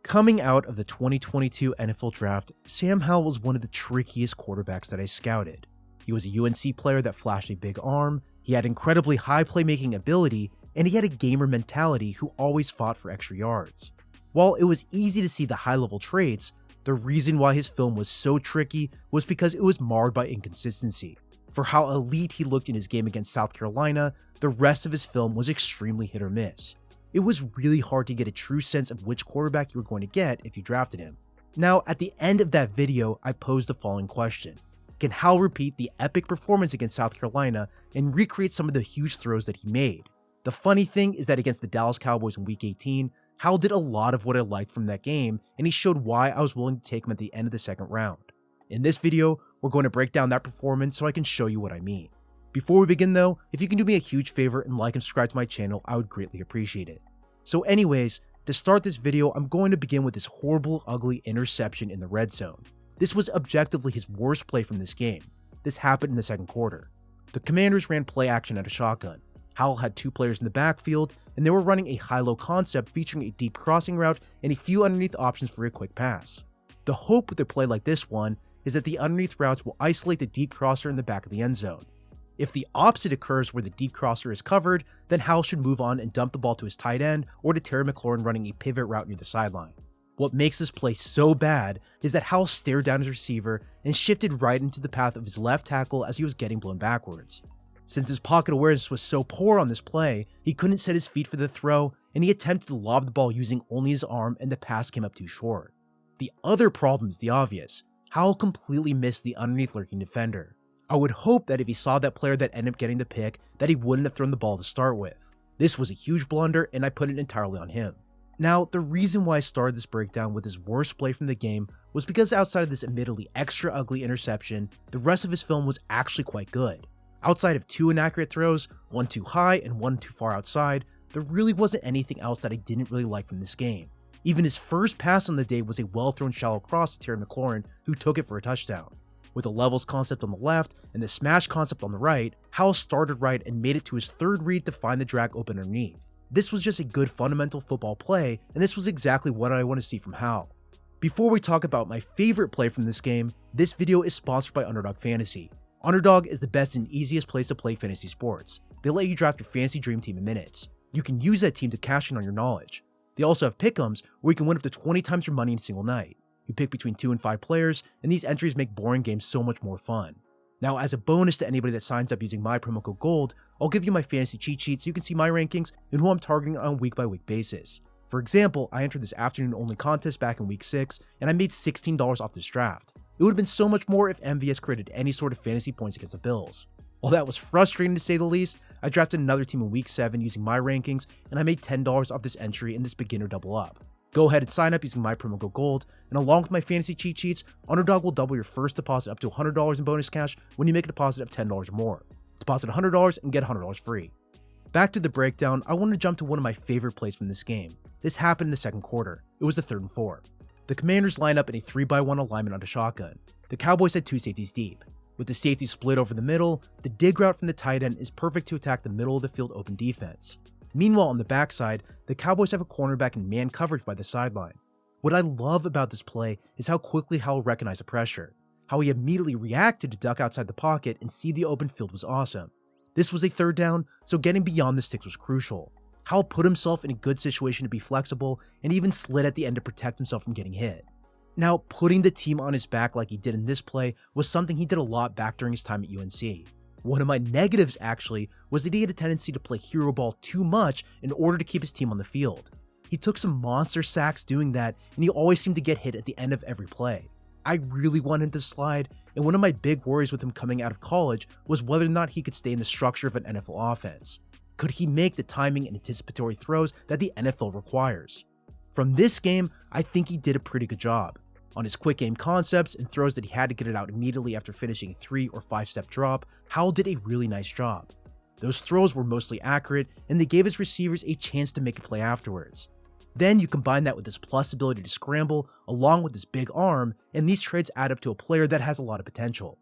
Coming out of the 2022 NFL Draft, Sam Howell was one of the trickiest quarterbacks that I scouted. He was a UNC player that flashed a big arm, he had incredibly high playmaking ability, and he had a gamer mentality who always fought for extra yards. While it was easy to see the high-level traits, the reason why his film was so tricky was because it was marred by inconsistency. For how elite he looked in his game against South Carolina, the rest of his film was extremely hit or miss. It was really hard to get a true sense of which quarterback you were going to get if you drafted him. Now, at the end of that video, I posed the following question. Can Howell repeat the epic performance against South Carolina and recreate some of the huge throws that he made? The funny thing is that against the Dallas Cowboys in Week 18, Howell did a lot of what I liked from that game, and he showed why I was willing to take him at the end of the second round. In this video, we're going to break down that performance so I can show you what I mean. Before we begin though, if you can do me a huge favor and like and subscribe to my channel, I would greatly appreciate it. So anyways, to start this video, I'm going to begin with this horrible, ugly interception in the red zone. This was objectively his worst play from this game. This happened in the second quarter. The Commanders ran play action at a shotgun. Howell had two players in the backfield, and they were running a high-low concept featuring a deep crossing route and a few underneath options for a quick pass. The hope with a play like this one is that the underneath routes will isolate the deep crosser in the back of the end zone. If the opposite occurs where the deep crosser is covered, then Howell should move on and dump the ball to his tight end or to Terry McLaurin running a pivot route near the sideline. What makes this play so bad is that Howell stared down his receiver and shifted right into the path of his left tackle as he was getting blown backwards. Since his pocket awareness was so poor on this play, he couldn't set his feet for the throw, and he attempted to lob the ball using only his arm, and the pass came up too short. The other problem is the obvious. Howell completely missed the underneath lurking defender. I would hope that if he saw that player that ended up getting the pick, that he wouldn't have thrown the ball to start with. This was a huge blunder, and I put it entirely on him. Now, the reason why I started this breakdown with his worst play from the game was because outside of this admittedly extra ugly interception, the rest of his film was actually quite good. Outside of two inaccurate throws, one too high and one too far outside, there really wasn't anything else that I didn't really like from this game. Even his first pass on the day was a well-thrown shallow cross to Terry McLaurin, who took it for a touchdown. With a levels concept on the left and the smash concept on the right, Howell started right and made it to his third read to find the drag open underneath. This was just a good fundamental football play, and this was exactly what I want to see from Howell. Before we talk about my favorite play from this game, this video is sponsored by Underdog Fantasy. Underdog is the best and easiest place to play fantasy sports. They let you draft your fantasy dream team in minutes. You can use that team to cash in on your knowledge. They also have pick'ems where you can win up to 20 times your money in a single night. You pick between 2 and 5 players, and these entries make boring games so much more fun. Now, as a bonus to anybody that signs up using my promo code GOLD, I'll give you my fantasy cheat sheet so you can see my rankings and who I'm targeting on a week-by-week basis. For example, I entered this afternoon-only contest back in week 6, and I made $16 off this draft. It would have been so much more if MVS created any sort of fantasy points against the Bills. While that was frustrating to say the least, I drafted another team in week 7 using my rankings, and I made $10 off this entry in this beginner double up. Go ahead and sign up using my promo code GOLD, and along with my fantasy cheat sheets, Underdog will double your first deposit up to $100 in bonus cash when you make a deposit of $10 or more. Deposit $100 and get $100 free. Back to the breakdown, I want to jump to one of my favorite plays from this game. This happened in the second quarter. It was the 3rd and 4. The Commanders line up in a 3-by-1 alignment on a shotgun. The Cowboys had 2 safeties deep. With the safety split over the middle, the dig route from the tight end is perfect to attack the middle of the field open defense. Meanwhile, on the backside, the Cowboys have a cornerback in man coverage by the sideline. What I love about this play is how quickly Howell recognized the pressure. How he immediately reacted to duck outside the pocket and see the open field was awesome. This was a 3rd down, so getting beyond the sticks was crucial. Howell put himself in a good situation to be flexible and even slid at the end to protect himself from getting hit. Now, putting the team on his back like he did in this play was something he did a lot back during his time at UNC. One of my negatives actually was that he had a tendency to play hero ball too much in order to keep his team on the field. He took some monster sacks doing that, and he always seemed to get hit at the end of every play. I really want him to slide, and one of my big worries with him coming out of college was whether or not he could stay in the structure of an NFL offense. Could he make the timing and anticipatory throws that the NFL requires? From this game, I think he did a pretty good job. On his quick game concepts and throws that he had to get it out immediately after finishing a 3 or 5 step drop, Howell did a really nice job. Those throws were mostly accurate, and they gave his receivers a chance to make a play afterwards. Then you combine that with his plus ability to scramble, along with his big arm, and these traits add up to a player that has a lot of potential.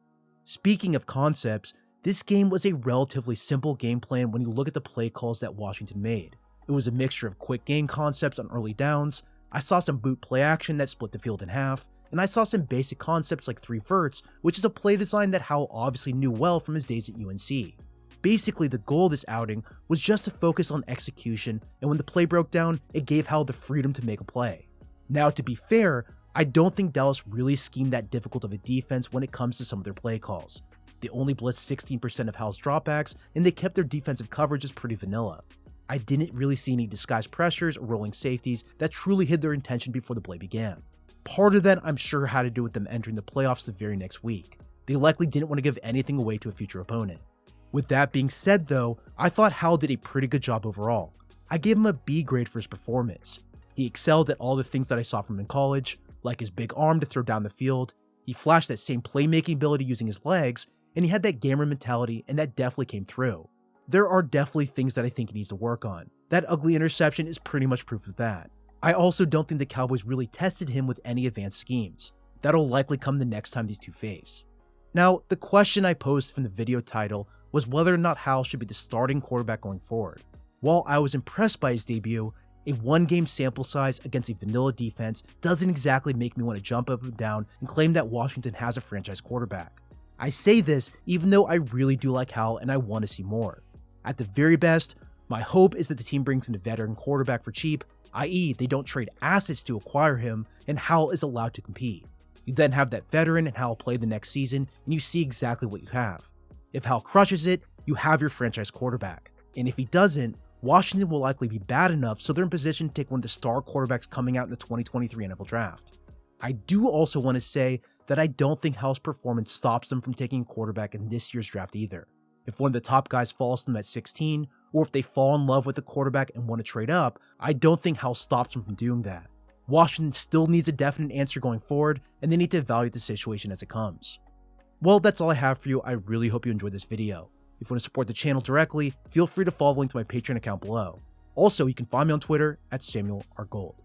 Speaking of concepts, this game was a relatively simple game plan when you look at the play calls that Washington made. It was a mixture of quick game concepts on early downs, I saw some boot play action that split the field in half, and I saw some basic concepts like 3 verts, which is a play design that Howell obviously knew well from his days at UNC. Basically, the goal of this outing was just to focus on execution, and when the play broke down, it gave Howell the freedom to make a play. Now, to be fair, I don't think Dallas really schemed that difficult of a defense when it comes to some of their play calls. They only blitzed 16% of Howell's dropbacks, and they kept their defensive coverages pretty vanilla. I didn't really see any disguised pressures or rolling safeties that truly hid their intention before the play began. Part of that I'm sure had to do with them entering the playoffs the very next week. They likely didn't want to give anything away to a future opponent. With that being said though, I thought Howell did a pretty good job overall. I gave him a B grade for his performance. He excelled at all the things that I saw from him in college, like his big arm to throw down the field, he flashed that same playmaking ability using his legs, and he had that gamer mentality, and that definitely came through. There are definitely things that I think he needs to work on. That ugly interception is pretty much proof of that. I also don't think the Cowboys really tested him with any advanced schemes. That'll likely come the next time these two face. Now, the question I posed from the video title was whether or not Howell should be the starting quarterback going forward. While I was impressed by his debut, a one-game sample size against a vanilla defense doesn't exactly make me want to jump up and down and claim that Washington has a franchise quarterback. I say this even though I really do like Howell and I want to see more. At the very best, my hope is that the team brings in a veteran quarterback for cheap, i.e. they don't trade assets to acquire him, and Howell is allowed to compete. You then have that veteran and Howell play the next season, and you see exactly what you have. If Howell crushes it, you have your franchise quarterback. And if he doesn't, Washington will likely be bad enough so they're in position to take one of the star quarterbacks coming out in the 2023 NFL Draft. I do also want to say that I don't think Howell's performance stops them from taking a quarterback in this year's draft either. If one of the top guys falls to them at 16, or if they fall in love with the quarterback and want to trade up, I don't think Howell stops them from doing that. Washington still needs a definite answer going forward, and they need to evaluate the situation as it comes. Well, that's all I have for you. I really hope you enjoyed this video. If you want to support the channel directly, feel free to follow the link to my Patreon account below. Also, you can find me on Twitter at SamuelRGold.